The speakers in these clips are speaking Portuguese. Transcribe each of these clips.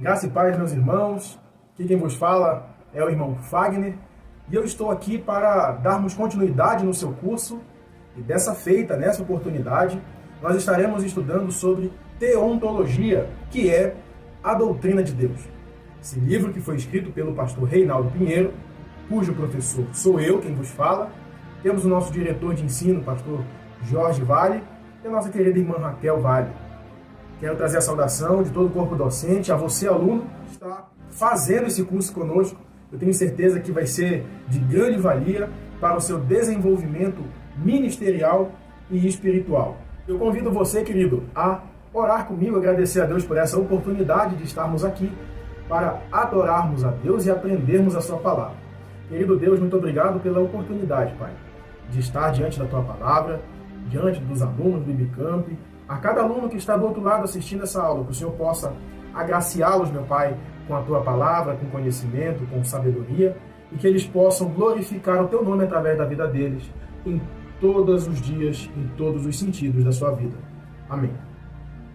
Graça e paz, meus irmãos. Aqui quem vos fala é o irmão Fagner. E eu estou aqui para darmos continuidade no seu curso. E dessa feita, nessa oportunidade, nós estaremos estudando sobre teontologia, que é a doutrina de Deus. Esse livro que foi escrito pelo pastor Reinaldo Pinheiro, cujo professor sou eu, quem vos fala. Temos o nosso diretor de ensino, pastor Jorge Vale, e a nossa querida irmã Raquel Vale. Quero trazer a saudação de todo o corpo docente, a você, aluno, que está fazendo esse curso conosco. Eu tenho certeza que vai ser de grande valia para o seu desenvolvimento ministerial e espiritual. Eu convido você, querido, a orar comigo, agradecer a Deus por essa oportunidade de estarmos aqui para adorarmos a Deus e aprendermos a sua palavra. Querido Deus, muito obrigado pela oportunidade, Pai, de estar diante da tua palavra, diante dos alunos do Ibicamp, a cada aluno que está do outro lado assistindo essa aula, que o Senhor possa agraciá-los, meu Pai, com a tua palavra, com conhecimento, com sabedoria, e que eles possam glorificar o teu nome através da vida deles, em todos os dias, em todos os sentidos da sua vida. Amém.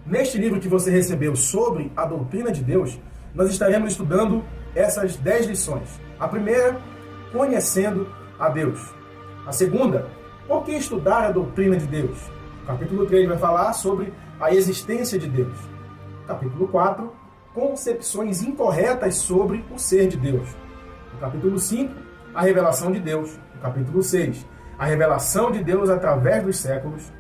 Neste livro que você recebeu sobre a doutrina de Deus, nós estaremos estudando essas 10 lições. A primeira, conhecendo a Deus. A segunda, por que estudar a doutrina de Deus? O capítulo 3 vai falar sobre a existência de Deus. O capítulo 4, concepções incorretas sobre o ser de Deus. No capítulo 5, a revelação de Deus. No capítulo 6, a revelação de Deus através dos séculos.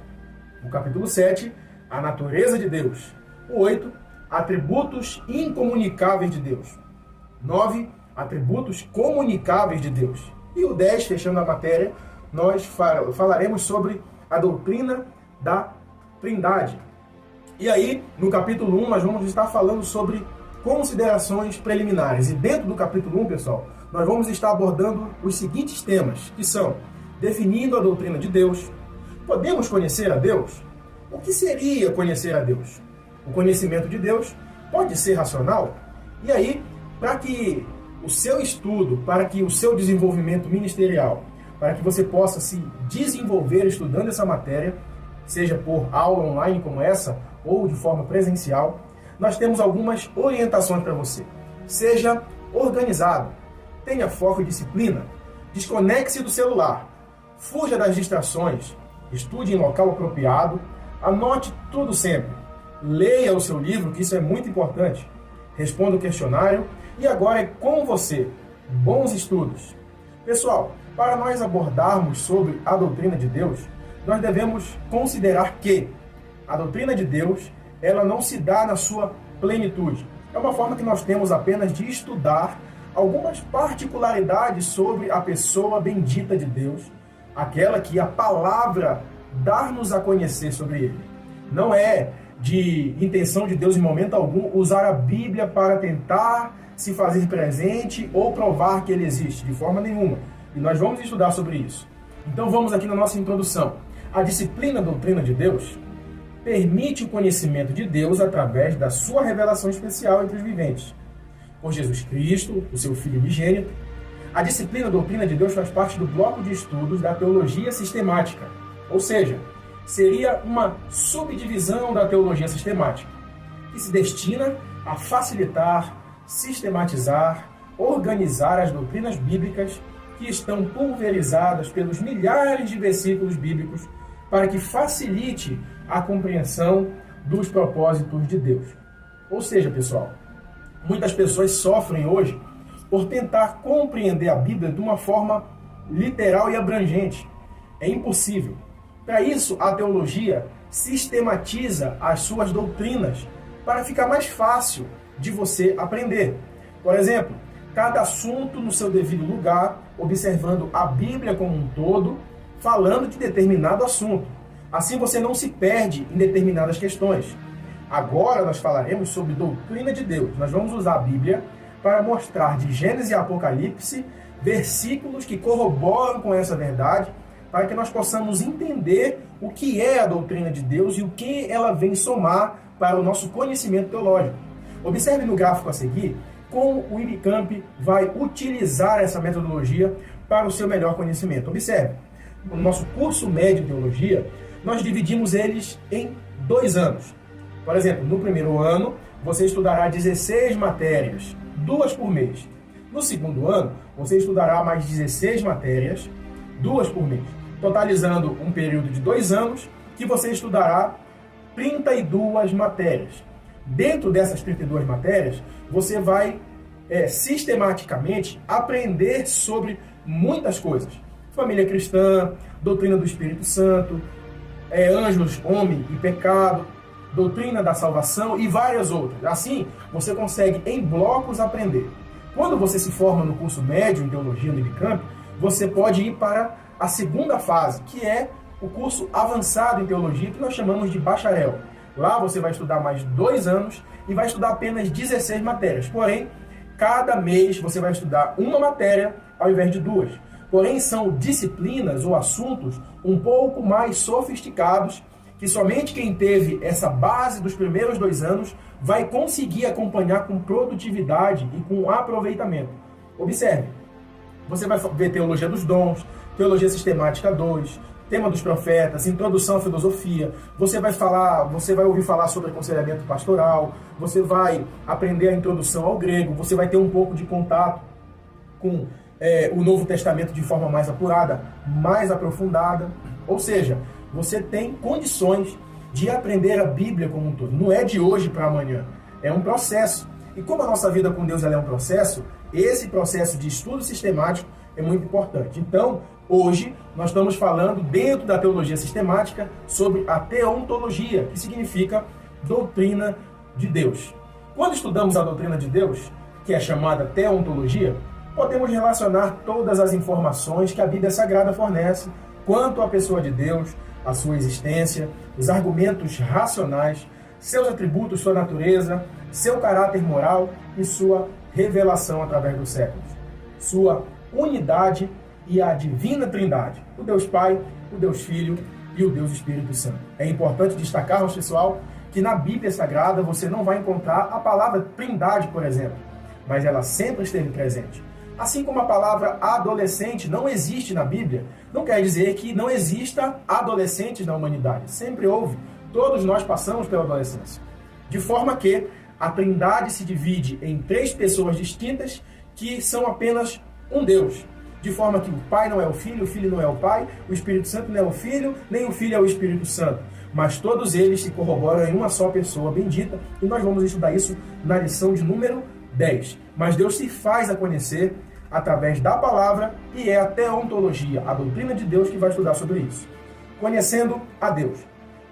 No capítulo 7, a natureza de Deus. O 8, atributos incomunicáveis de Deus. 9, atributos comunicáveis de Deus. E o 10, fechando a matéria, nós falaremos sobre a doutrina da Trindade. E aí, no capítulo 1, nós vamos estar falando sobre considerações preliminares. E dentro do capítulo 1, pessoal, nós vamos estar abordando os seguintes temas, que são definindo a doutrina de Deus. Podemos conhecer a Deus? O que seria conhecer a Deus? O conhecimento de Deus pode ser racional? E aí, para que o seu estudo, para que o seu desenvolvimento ministerial, para que você possa se desenvolver estudando essa matéria, seja por aula online como essa, ou de forma presencial, nós temos algumas orientações para você. Seja organizado, tenha foco e disciplina, desconecte-se do celular, fuja das distrações, estude em local apropriado, anote tudo sempre, leia o seu livro, que isso é muito importante, responda o questionário, e agora é com você. Bons estudos. Pessoal, para nós abordarmos sobre a doutrina de Deus, nós devemos considerar que a doutrina de Deus, ela não se dá na sua plenitude. É uma forma que nós temos apenas de estudar algumas particularidades sobre a pessoa bendita de Deus, aquela que a palavra dá-nos a conhecer sobre ele. Não é de intenção de Deus em momento algum usar a Bíblia para tentar se fazer presente ou provar que ele existe, de forma nenhuma. E nós vamos estudar sobre isso. Então vamos aqui na nossa introdução. A disciplina doutrina de Deus permite o conhecimento de Deus através da sua revelação especial entre os viventes. Por Jesus Cristo, o seu Filho unigênito, a disciplina doutrina de Deus faz parte do bloco de estudos da teologia sistemática, ou seja, seria uma subdivisão da teologia sistemática, que se destina a facilitar, sistematizar, organizar as doutrinas bíblicas que estão pulverizadas pelos milhares de versículos bíblicos para que facilite a compreensão dos propósitos de Deus. Ou seja, pessoal, muitas pessoas sofrem hoje por tentar compreender a Bíblia de uma forma literal e abrangente. É impossível. Para isso, a teologia sistematiza as suas doutrinas para ficar mais fácil de você aprender. Por exemplo, cada assunto no seu devido lugar, observando a Bíblia como um todo, falando de determinado assunto. Assim você não se perde em determinadas questões. Agora nós falaremos sobre doutrina de Deus. Nós vamos usar a Bíblia para mostrar de Gênesis e Apocalipse versículos que corroboram com essa verdade, para que nós possamos entender o que é a doutrina de Deus e o que ela vem somar para o nosso conhecimento teológico. Observe no gráfico a seguir como o Ibicamp vai utilizar essa metodologia para o seu melhor conhecimento. Observe, no nosso curso médio de teologia, nós dividimos eles em 2 anos. Por exemplo, no primeiro ano, você estudará 16 matérias, 2 por mês. No segundo ano, você estudará mais 16 matérias, 2 por mês, totalizando um período de 2 anos, que você estudará 32 matérias. Dentro dessas 32 matérias, você vai sistematicamente aprender sobre muitas coisas. Família cristã, doutrina do Espírito Santo, anjos, homem e pecado, doutrina da salvação e várias outras. Assim, você consegue em blocos aprender. Quando você se forma no curso médio em Teologia no Unicamp, você pode ir para a segunda fase, que é o curso avançado em Teologia, que nós chamamos de bacharel. Lá você vai estudar mais 2 anos e vai estudar apenas 16 matérias. Porém, cada mês você vai estudar uma matéria ao invés de 2. Porém, são disciplinas ou assuntos um pouco mais sofisticados, que somente quem teve essa base dos primeiros 2 anos vai conseguir acompanhar com produtividade e com aproveitamento. Observe, você vai ver Teologia dos Dons, Teologia Sistemática 2, Tema dos Profetas, Introdução à Filosofia, você vai ouvir falar sobre aconselhamento pastoral, você vai aprender a introdução ao grego, você vai ter um pouco de contato com o Novo Testamento de forma mais apurada, mais aprofundada. Ou seja, você tem condições de aprender a Bíblia como um todo. Não é de hoje para amanhã, é um processo. E como a nossa vida com Deus é um processo, esse processo de estudo sistemático é muito importante. Então, hoje, nós estamos falando, dentro da teologia sistemática, sobre a teontologia, que significa doutrina de Deus. Quando estudamos a doutrina de Deus, que é chamada teontologia, podemos relacionar todas as informações que a Bíblia Sagrada fornece quanto à pessoa de Deus, a sua existência, os argumentos racionais, seus atributos, sua natureza, seu caráter moral e sua revelação através dos séculos, sua unidade e a divina trindade, o Deus Pai, o Deus Filho e o Deus Espírito Santo. É importante destacarmos, pessoal, que na Bíblia Sagrada você não vai encontrar a palavra trindade, por exemplo, mas ela sempre esteve presente. Assim como a palavra adolescente não existe na Bíblia, não quer dizer que não exista adolescentes na humanidade. Sempre houve. Todos nós passamos pela adolescência. De forma que a Trindade se divide em 3 pessoas distintas que são apenas um Deus. De forma que o Pai não é o Filho não é o Pai, o Espírito Santo não é o Filho, nem o Filho é o Espírito Santo. Mas todos eles se corroboram em uma só pessoa bendita, e nós vamos estudar isso na lição de número 10. Mas Deus se faz a conhecer através da palavra, e é a teontologia, a doutrina de Deus, que vai estudar sobre isso. Conhecendo a Deus.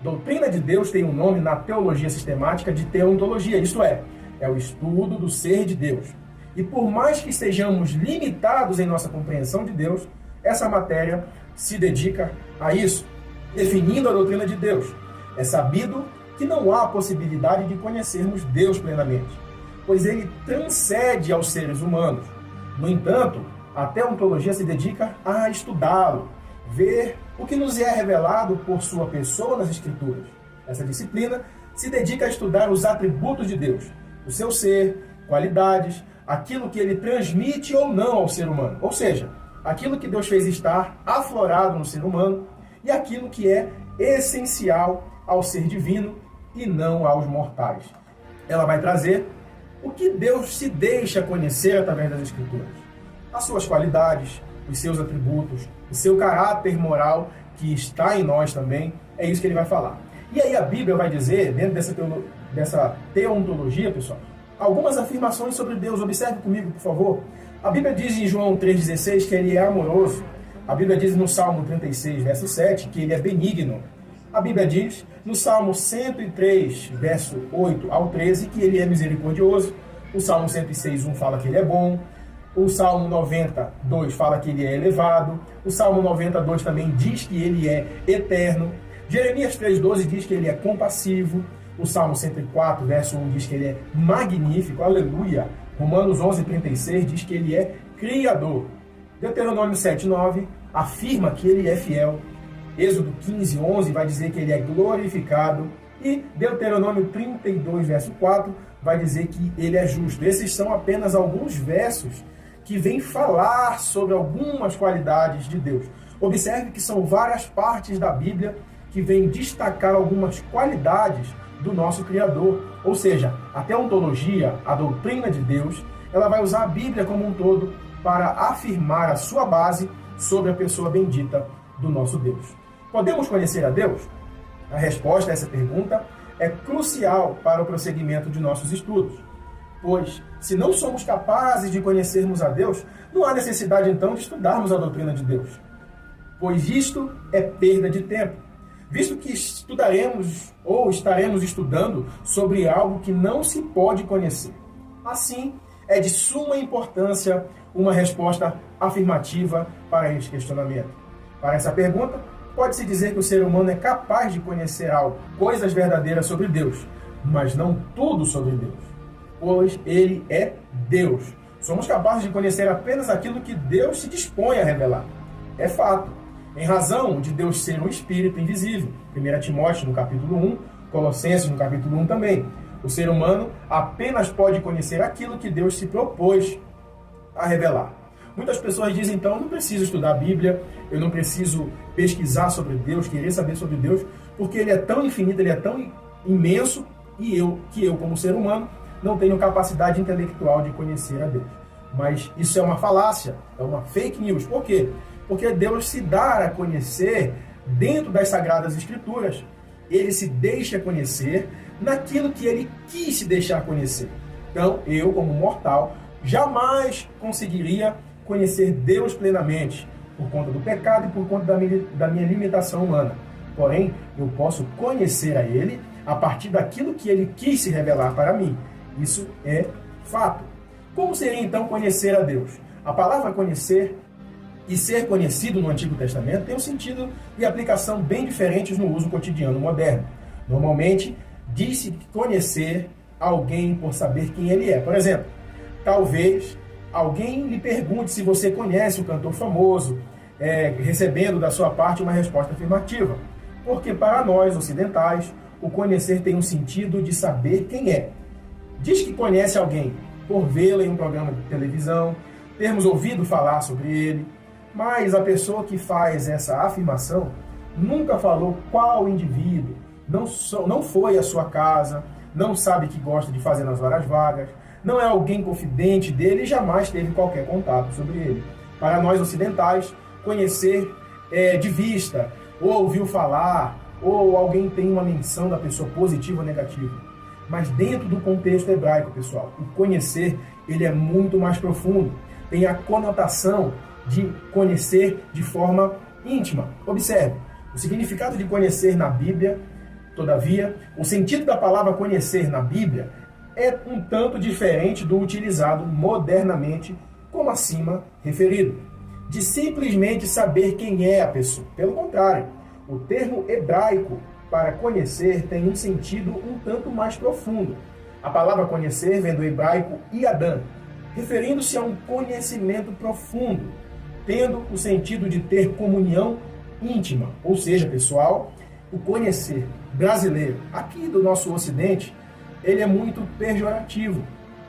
Doutrina de Deus tem um nome na teologia sistemática de teontologia, isto é o estudo do ser de Deus. E por mais que estejamos limitados em nossa compreensão de Deus, essa matéria se dedica a isso, definindo a doutrina de Deus. É sabido que não há possibilidade de conhecermos Deus plenamente, pois ele transcende aos seres humanos. No entanto, a teontologia se dedica a estudá-lo, ver o que nos é revelado por sua pessoa nas Escrituras. Essa disciplina se dedica a estudar os atributos de Deus, o seu ser, qualidades, aquilo que ele transmite ou não ao ser humano. Ou seja, aquilo que Deus fez estar aflorado no ser humano e aquilo que é essencial ao ser divino e não aos mortais. Ela vai trazer o que Deus se deixa conhecer através das Escrituras. As suas qualidades, os seus atributos, o seu caráter moral que está em nós também, é isso que ele vai falar. E aí a Bíblia vai dizer, dentro dessa teontologia, pessoal, algumas afirmações sobre Deus. Observe comigo, por favor. A Bíblia diz em João 3,16 que ele é amoroso. A Bíblia diz no Salmo 36, verso 7, que ele é benigno. A Bíblia diz no Salmo 103, verso 8 ao 13, que ele é misericordioso. O Salmo 106, 1 fala que ele é bom. O Salmo 92 fala que ele é elevado. O Salmo 92 também diz que ele é eterno. Jeremias 3,12 diz que ele é compassivo. O Salmo 104, verso 1 diz que ele é magnífico. Aleluia! Romanos 11,36 diz que ele é criador. Deuteronômio 7,9 afirma que ele é fiel. Êxodo 15:11 vai dizer que ele é glorificado. E Deuteronômio 32, verso 4, vai dizer que ele é justo. Esses são apenas alguns versos que vêm falar sobre algumas qualidades de Deus. Observe que são várias partes da Bíblia que vêm destacar algumas qualidades do nosso Criador. Ou seja, a teontologia, a doutrina de Deus, ela vai usar a Bíblia como um todo para afirmar a sua base sobre a pessoa bendita do nosso Deus. Podemos conhecer a Deus? A resposta a essa pergunta é crucial para o prosseguimento de nossos estudos. Pois, se não somos capazes de conhecermos a Deus, não há necessidade então de estudarmos a doutrina de Deus. Pois isto é perda de tempo, visto que estudaremos ou estaremos estudando sobre algo que não se pode conhecer. Assim, é de suma importância uma resposta afirmativa para este questionamento. Para essa pergunta, pode-se dizer que o ser humano é capaz de conhecer algo, coisas verdadeiras sobre Deus, mas não tudo sobre Deus, pois Ele é Deus. Somos capazes de conhecer apenas aquilo que Deus se dispõe a revelar. É fato. Em razão de Deus ser um espírito invisível. 1 Timóteo no capítulo 1, Colossenses no capítulo 1 também. O ser humano apenas pode conhecer aquilo que Deus se propôs a revelar. Muitas pessoas dizem, então, eu não preciso estudar a Bíblia, eu não preciso pesquisar sobre Deus, querer saber sobre Deus, porque Ele é tão infinito, Ele é tão imenso, e eu, como ser humano, não tenho capacidade intelectual de conhecer a Deus. Mas isso é uma falácia, é uma fake news. Por quê? Porque Deus se dá a conhecer dentro das Sagradas Escrituras. Ele se deixa conhecer naquilo que Ele quis se deixar conhecer. Então, eu, como mortal, jamais conseguiria conhecer Deus plenamente, por conta do pecado e por conta da minha limitação humana. Porém, eu posso conhecer a Ele a partir daquilo que Ele quis se revelar para mim. Isso é fato. Como seria então conhecer a Deus? A palavra conhecer e ser conhecido no Antigo Testamento tem um sentido e aplicação bem diferentes no uso cotidiano moderno. Normalmente, diz-se conhecer alguém por saber quem ele é. Por exemplo, talvez alguém lhe pergunte se você conhece um cantor famoso, recebendo da sua parte uma resposta afirmativa. Porque para nós, ocidentais, o conhecer tem um sentido de saber quem é. Diz que conhece alguém por vê-lo em um programa de televisão, termos ouvido falar sobre ele, mas a pessoa que faz essa afirmação nunca falou qual indivíduo, não foi à sua casa, não sabe o que gosta de fazer nas horas vagas, não é alguém confidente dele e jamais teve qualquer contato sobre ele. Para nós ocidentais, conhecer de vista, ou ouviu falar, ou alguém tem uma menção da pessoa positiva ou negativa. Mas dentro do contexto hebraico, pessoal, o conhecer ele é muito mais profundo. Tem a conotação de conhecer de forma íntima. Observe, o significado de conhecer na Bíblia, todavia, o sentido da palavra conhecer na Bíblia é um tanto diferente do utilizado modernamente, como acima referido, de simplesmente saber quem é a pessoa. Pelo contrário, o termo hebraico para conhecer tem um sentido um tanto mais profundo. A palavra conhecer vem do hebraico Yadam, referindo-se a um conhecimento profundo, tendo o sentido de ter comunhão íntima. Ou seja, pessoal, o conhecer brasileiro, aqui do nosso Ocidente, ele é muito pejorativo.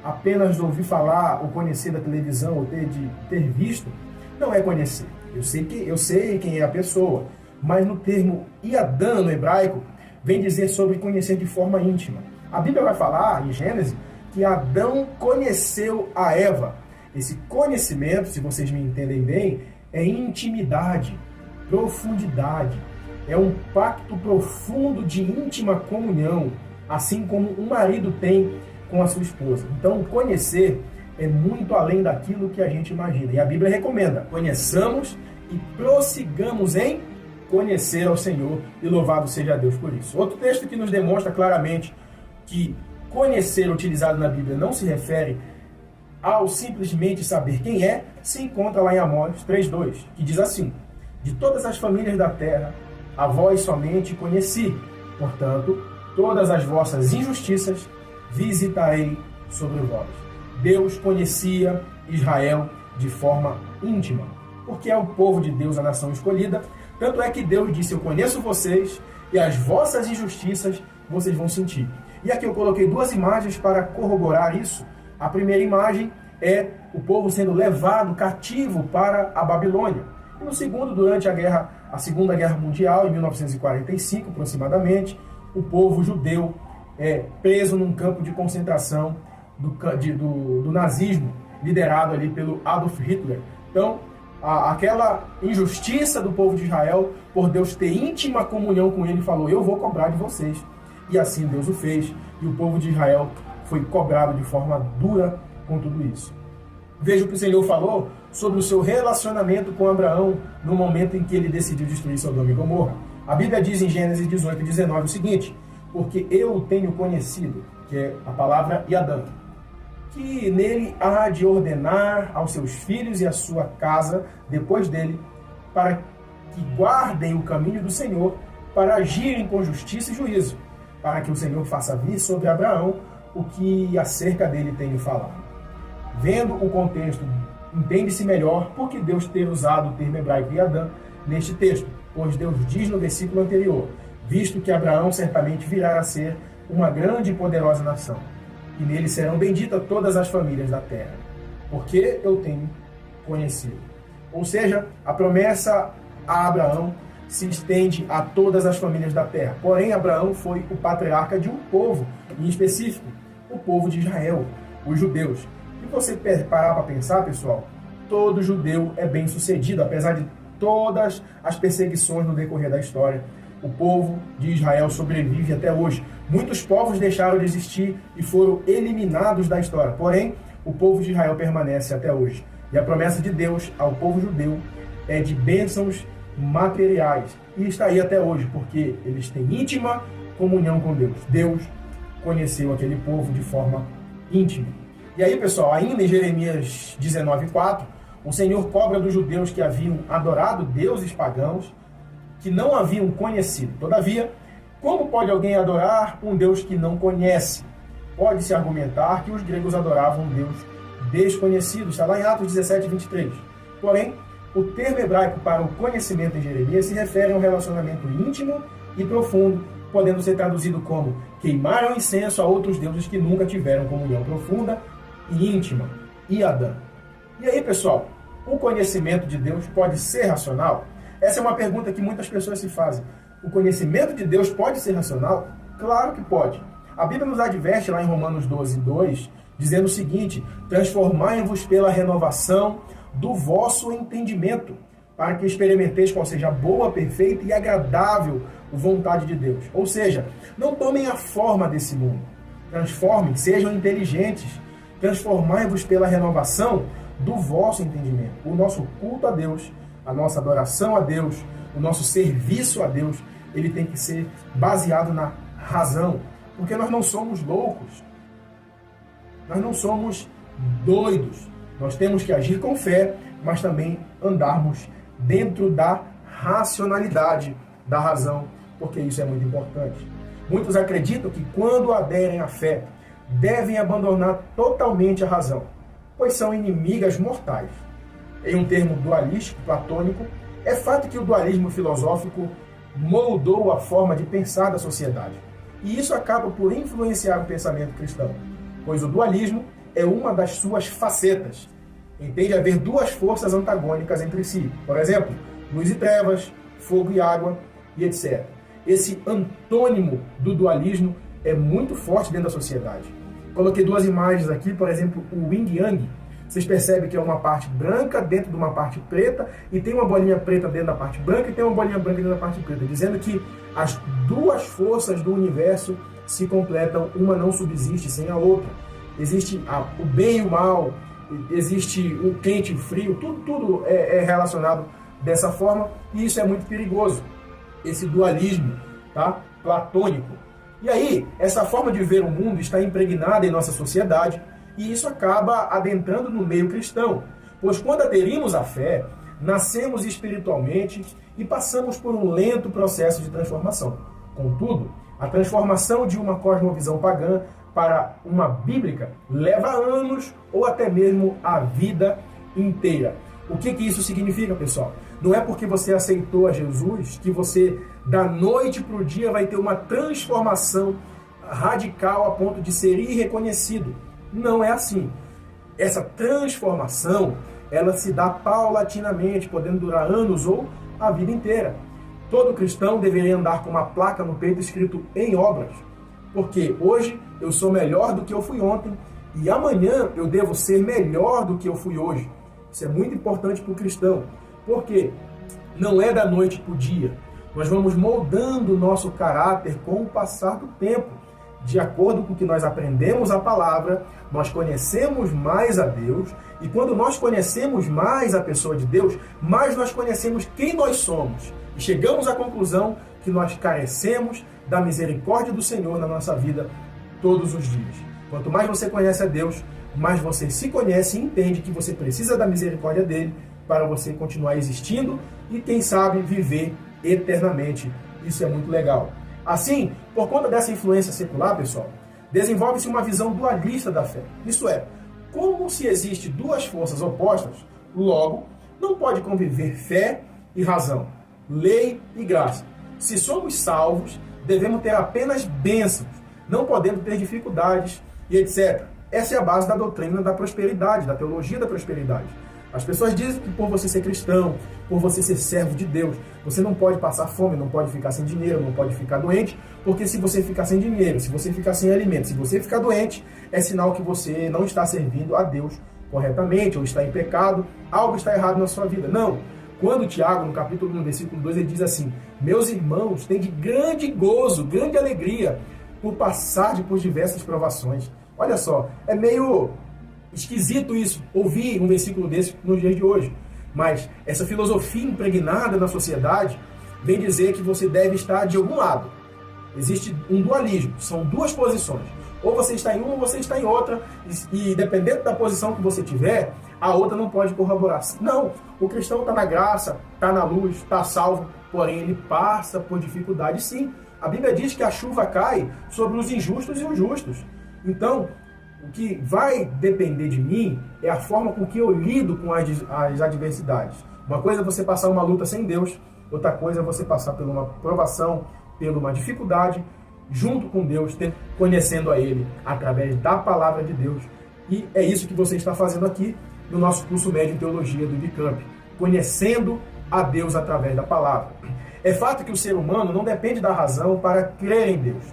Apenas ouvir falar, ou conhecer da televisão, ou ter visto, não é conhecer. Eu sei quem é a pessoa, mas no termo Yadam, no hebraico, vem dizer sobre conhecer de forma íntima. A Bíblia vai falar, em Gênesis, que Adão conheceu a Eva. Esse conhecimento, se vocês me entendem bem, é intimidade, profundidade. É um pacto profundo de íntima comunhão, assim como um marido tem com a sua esposa. Então, conhecer é muito além daquilo que a gente imagina. E a Bíblia recomenda, conheçamos e prossigamos em conhecer ao Senhor, e louvado seja Deus por isso. Outro texto que nos demonstra claramente que conhecer utilizado na Bíblia não se refere ao simplesmente saber quem é, se encontra lá em Amós 3:2, que diz assim: de todas as famílias da terra, a vós somente conheci, portanto, todas as vossas injustiças visitarei sobre vós. Deus conhecia Israel de forma íntima, porque é o povo de Deus, a nação escolhida. Tanto é que Deus disse: eu conheço vocês e as vossas injustiças vocês vão sentir. E aqui eu coloquei duas imagens para corroborar isso. A primeira imagem é o povo sendo levado cativo para a Babilônia. E no segundo, durante a Segunda Guerra Mundial, em 1945 aproximadamente, o povo judeu preso num campo de concentração do nazismo, liderado ali pelo Adolf Hitler. Então, aquela injustiça do povo de Israel, por Deus ter íntima comunhão com ele, falou: eu vou cobrar de vocês. E assim Deus o fez, e o povo de Israel foi cobrado de forma dura com tudo isso. Veja o que o Senhor falou sobre o seu relacionamento com Abraão no momento em que ele decidiu destruir Sodoma e Gomorra. A Bíblia diz em Gênesis 18 e 19 o seguinte: porque eu o tenho conhecido, que é a palavra Yadã, que nele há de ordenar aos seus filhos e à sua casa depois dele, para que guardem o caminho do Senhor, para agirem com justiça e juízo, para que o Senhor faça vir sobre Abraão o que acerca dele tenho falado. Vendo o contexto, entende-se melhor por que Deus ter usado o termo hebraico Yadã neste texto, pois Deus diz no versículo anterior: visto que Abraão certamente virá a ser uma grande e poderosa nação, e nele serão benditas todas as famílias da terra, porque eu tenho conhecido. Ou seja, a promessa a Abraão se estende a todas as famílias da terra. Porém, Abraão foi o patriarca de um povo, em específico, o povo de Israel, os judeus. E você parar para pensar, pessoal, todo judeu é bem sucedido, apesar de todas as perseguições no decorrer da história. O povo de Israel sobrevive até hoje. Muitos povos deixaram de existir e foram eliminados da história. Porém, o povo de Israel permanece até hoje. E a promessa de Deus ao povo judeu é de bênçãos materiais. E está aí até hoje, porque eles têm íntima comunhão com Deus. Deus conheceu aquele povo de forma íntima. E aí, pessoal, ainda em Jeremias 19:4, o Senhor cobra dos judeus que haviam adorado deuses pagãos, que não haviam conhecido. Todavia, como pode alguém adorar um Deus que não conhece? Pode-se argumentar que os gregos adoravam um Deus desconhecido. Está lá em Atos 17:23. Porém, o termo hebraico para o conhecimento em Jeremias se refere a um relacionamento íntimo e profundo, podendo ser traduzido como queimaram incenso a outros deuses que nunca tiveram comunhão profunda e íntima, Yadã. E aí, pessoal, o conhecimento de Deus pode ser racional? Essa é uma pergunta que muitas pessoas se fazem. O conhecimento de Deus pode ser racional? Claro que pode. A Bíblia nos adverte lá em Romanos 12:2, dizendo o seguinte: transformai-vos pela renovação do vosso entendimento, para que experimenteis qual seja a boa, perfeita e agradável vontade de Deus. Ou seja, não tomem a forma desse mundo. Transformem, sejam inteligentes. Transformai-vos pela renovação do vosso entendimento. O nosso culto a Deus, a nossa adoração a Deus, o nosso serviço a Deus, ele tem que ser baseado na razão. Porque nós não somos loucos. Nós não somos doidos. Nós temos que agir com fé, mas também andarmos dentro da racionalidade, da razão, porque isso é muito importante. Muitos acreditam que quando aderem à fé, devem abandonar totalmente a razão, pois são inimigas mortais. Em um termo dualístico, platônico, é fato que o dualismo filosófico moldou a forma de pensar da sociedade. E isso acaba por influenciar o pensamento cristão, pois o dualismo é uma das suas facetas. Entende haver duas forças antagônicas entre si. Por exemplo, luz e trevas, fogo e água, e etc. Esse antônimo do dualismo é muito forte dentro da sociedade. Coloquei duas imagens aqui, por exemplo, o yin yang. Vocês percebem que é uma parte branca dentro de uma parte preta, e tem uma bolinha preta dentro da parte branca, e tem uma bolinha branca dentro da parte preta, dizendo que as duas forças do universo se completam, uma não subsiste sem a outra. Existe o bem e o mal, existe o quente e o frio, tudo é relacionado dessa forma, e isso é muito perigoso, esse dualismo, tá? Platônico. E aí, essa forma de ver o mundo está impregnada em nossa sociedade, e isso acaba adentrando no meio cristão, pois quando aderimos à fé, nascemos espiritualmente e passamos por um lento processo de transformação. Contudo, a transformação de uma cosmovisão pagã para uma bíblica leva anos ou até mesmo a vida inteira. O que isso significa, pessoal? Não é porque você aceitou a Jesus que você, da noite para o dia, vai ter uma transformação radical a ponto de ser irreconhecido. Não é assim. Essa transformação, ela se dá paulatinamente, podendo durar anos ou a vida inteira. Todo cristão deveria andar com uma placa no peito escrito em obras, Porque hoje eu sou melhor do que eu fui ontem e amanhã eu devo ser melhor do que eu fui hoje. Isso é muito importante para o cristão. Porque não é da noite para o dia. Nós vamos moldando o nosso caráter com o passar do tempo. De acordo com o que nós aprendemos a palavra, nós conhecemos mais a Deus. E quando nós conhecemos mais a pessoa de Deus, mais nós conhecemos quem nós somos. E chegamos à conclusão que nós carecemos da misericórdia do Senhor na nossa vida todos os dias. Quanto mais você conhece a Deus, mais você se conhece e entende que você precisa da misericórdia dele para você continuar existindo e, quem sabe, viver eternamente. Isso é muito legal. Assim, por conta dessa influência secular, pessoal, desenvolve-se uma visão dualista da fé. Isso é, como se existem duas forças opostas, logo, não pode conviver fé e razão, lei e graça. Se somos salvos, devemos ter apenas bênçãos, não podendo ter dificuldades e etc. Essa é a base da doutrina da prosperidade, da teologia da prosperidade. As pessoas dizem que por você ser cristão, por você ser servo de Deus, você não pode passar fome, não pode ficar sem dinheiro, não pode ficar doente, porque se você ficar sem dinheiro, se você ficar sem alimento, se você ficar doente, é sinal que você não está servindo a Deus corretamente, ou está em pecado, algo está errado na sua vida. Não. Quando Tiago, no capítulo 1, versículo 2, ele diz assim: meus irmãos, têm de grande gozo, grande alegria, por passar por diversas provações. Olha só, é meio esquisito isso, ouvir um versículo desse nos dias de hoje. Mas essa filosofia impregnada na sociedade vem dizer que você deve estar de algum lado. Existe um dualismo, são duas posições. Ou você está em uma ou você está em outra, e dependendo da posição que você tiver, a outra não pode corroborar. Não, o cristão está na graça, está na luz, está salvo, porém ele passa por dificuldade sim. A Bíblia diz que a chuva cai sobre os injustos e os justos. Então, o que vai depender de mim é a forma com que eu lido com as adversidades. Uma coisa é você passar uma luta sem Deus, outra coisa é você passar por uma provação, por uma dificuldade, junto com Deus, conhecendo a Ele através da palavra de Deus. E é isso que você está fazendo aqui no nosso curso médio em teologia do IBCamp, conhecendo a Deus através da palavra. É fato que o ser humano não depende da razão para crer em Deus,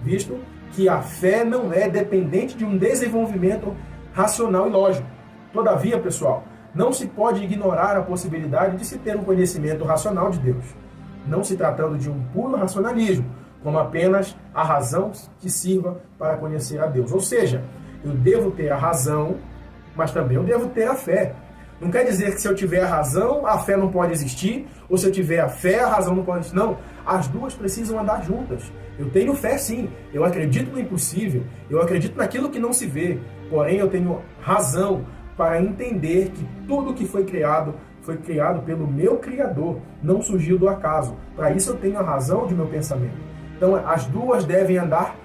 visto que a fé não é dependente de um desenvolvimento racional e lógico. Todavia, pessoal, não se pode ignorar a possibilidade de se ter um conhecimento racional de Deus, não se tratando de um puro racionalismo, como apenas a razão que sirva para conhecer a Deus. Ou seja, eu devo ter a razão, mas também eu devo ter a fé. Não quer dizer que se eu tiver a razão, a fé não pode existir, ou se eu tiver a fé, a razão não pode existir. Não, as duas precisam andar juntas. Eu tenho fé sim, eu acredito no impossível, eu acredito naquilo que não se vê, porém eu tenho razão para entender que tudo que foi criado pelo meu Criador, não surgiu do acaso. Para isso eu tenho a razão de meu pensamento. Então as duas devem andar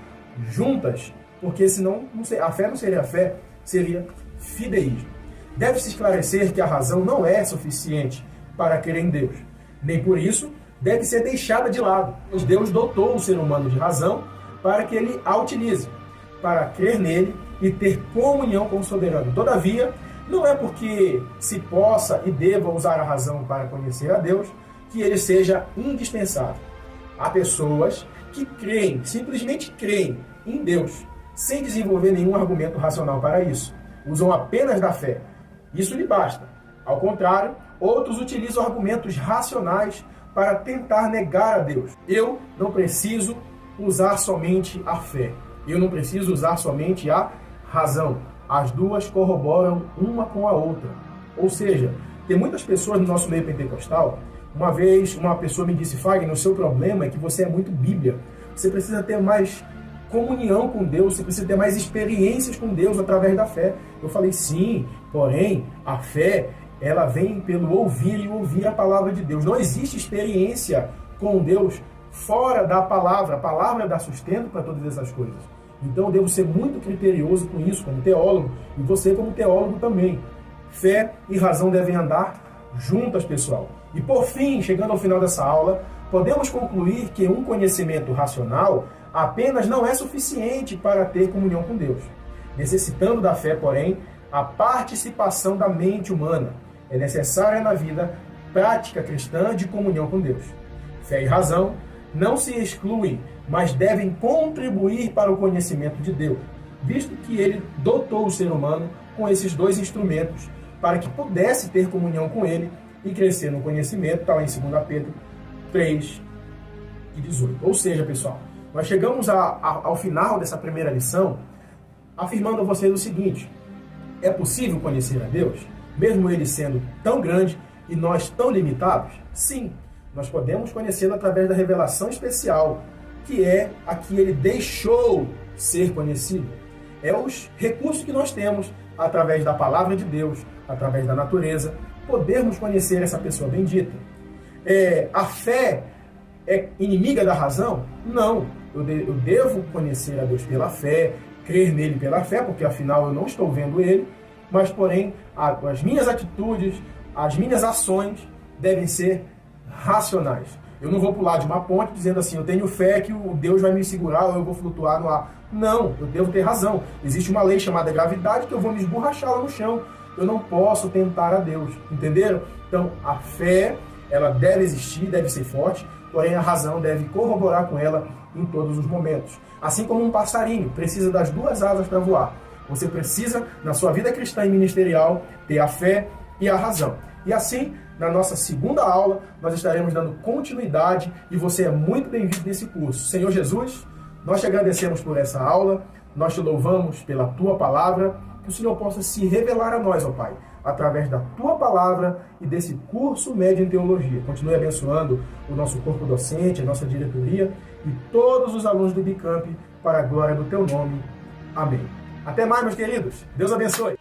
juntas, porque senão a fé não seria fé, seria fideísmo. Deve-se esclarecer que a razão não é suficiente para crer em Deus. Nem por isso deve ser deixada de lado, pois Deus dotou o ser humano de razão para que ele a utilize, para crer nele e ter comunhão com o soberano. Todavia, não é porque se possa e deva usar a razão para conhecer a Deus que ele seja indispensável. Há pessoas que creem, simplesmente creem em Deus, sem desenvolver nenhum argumento racional para isso. Usam apenas da fé. Isso lhe basta. Ao contrário, outros utilizam argumentos racionais para tentar negar a Deus. Eu não preciso usar somente a fé. Eu não preciso usar somente a razão. As duas corroboram uma com a outra. Ou seja, tem muitas pessoas no nosso meio pentecostal. Uma vez uma pessoa me disse: Fagner, o seu problema é que você é muito Bíblia. Você precisa ter mais comunhão com Deus, você precisa ter mais experiências com Deus através da fé. Eu falei: sim, porém, a fé, ela vem pelo ouvir e ouvir a palavra de Deus. Não existe experiência com Deus fora da palavra. A palavra dá sustento para todas essas coisas. Então eu devo ser muito criterioso com isso, como teólogo, e você como teólogo também. Fé e razão devem andar juntas, pessoal. E por fim, chegando ao final dessa aula, podemos concluir que um conhecimento racional apenas não é suficiente para ter comunhão com Deus. Necessitando da fé, porém, a participação da mente humana é necessária na vida prática cristã de comunhão com Deus. Fé e razão não se excluem, mas devem contribuir para o conhecimento de Deus, visto que ele dotou o ser humano com esses dois instrumentos para que pudesse ter comunhão com ele e crescer no conhecimento, está lá em 2 Pedro 3:18. Ou seja, pessoal, nós chegamos ao final dessa primeira lição afirmando a vocês o seguinte: é possível conhecer a Deus, mesmo ele sendo tão grande e nós tão limitados? Sim, nós podemos conhecê-lo através da revelação especial, que é a que ele deixou ser conhecido. É os recursos que nós temos através da palavra de Deus, através da natureza, podermos conhecer essa pessoa bendita. A fé é inimiga da razão? Não. Eu devo conhecer a Deus pela fé, crer nele pela fé, porque afinal eu não estou vendo ele, mas porém as minhas atitudes, as minhas ações devem ser racionais. Eu não vou pular de uma ponte dizendo assim, eu tenho fé que o Deus vai me segurar ou eu vou flutuar no ar. Não, eu devo ter razão. Existe uma lei chamada gravidade que eu vou me esborrachar lá no chão. Eu não posso tentar a Deus, entenderam? Então, a fé, ela deve existir, deve ser forte, porém a razão deve corroborar com ela em todos os momentos. Assim como um passarinho precisa das duas asas para voar. Você precisa, na sua vida cristã e ministerial, ter a fé e a razão. E assim, na nossa segunda aula, nós estaremos dando continuidade e você é muito bem-vindo nesse curso. Senhor Jesus, nós te agradecemos por essa aula, nós te louvamos pela tua palavra, que o Senhor possa se revelar a nós, ó Pai, através da tua palavra e desse curso médio em teologia. Continue abençoando o nosso corpo docente, a nossa diretoria e todos os alunos do Bicamp para a glória do teu nome. Amém. Até mais, meus queridos. Deus abençoe.